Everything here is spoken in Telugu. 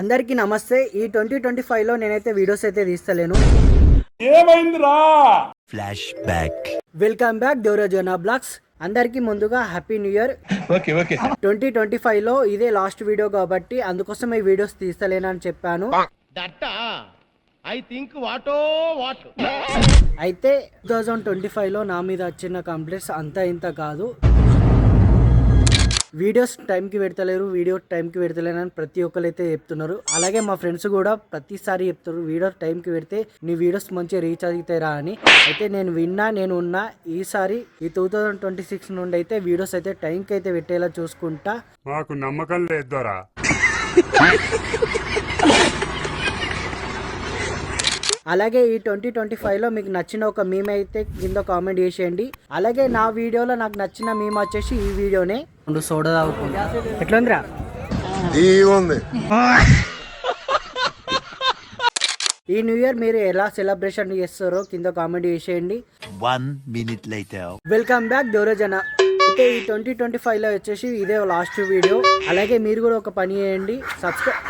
అందరికీ నమస్తే. ఈ 2025 లో నేనైతే వీడియోస్ అయితే తీస్తలేను. ఏమైందిరా? Flash back. వెల్కమ్ బ్యాక్ దేవరాజన బ్లాగ్స్. అందరికీ ముందుగా హ్యాపీ న్యూ ఇయర్. ఓకే 2025 లో ఇదే లాస్ట్ వీడియో కాబట్టి అందుకోసం ఈ వీడియోస్ తీస్తలేనని చెప్పాను. అయితే 2025 లో నా మీద వచ్చిన కంప్లైంట్స్ అంతా ఇంత కాదు. వీడియోస్ టైంకి పెడతలేరు, వీడియో టైంకి పెడతలేనని ప్రతి ఒక్కరు అయితే చెప్తున్నారు. అలాగే మా ఫ్రెండ్స్ కూడా ప్రతిసారి చెప్తారు వీడియో టైంకి పెడితే నీ వీడియోస్ మంచిగా రీచ్ అవుతాయిరా అని. అయితే నేను ఉన్నా ఈసారి ఈ 2026 నుండి అయితే వీడియోస్ అయితే టైంకి అయితే పెట్టేలా చూసుకుంటా. మాకు నమ్మకం లేదురా. అలాగే ఈ 2025 లో మీకు నచ్చిన ఒక మీమ్ అయితే కింద కామెంట్ చేసేయండి. అలాగే నా వీడియోలో నాకు నచ్చిన మీమ్ వచ్చేసి ఈ వీడియోనే. సోడా తాగుకుంటా ఎట్లుందిరా? ఈ న్యూ ఇయర్ మీరు ఎలా సెలబ్రేషన్ చేస్తారో కింద కామెంట్ చేసేయండి. 1 minute later. వెల్కమ్ బ్యాక్ దేవరాజన. అయితే ఈ 2025 లో వచ్చేసి ఇదే లాస్ట్ వీడియో. అలాగే మీరు కూడా ఒక పని చేయండి, సబ్స్క్రైబ్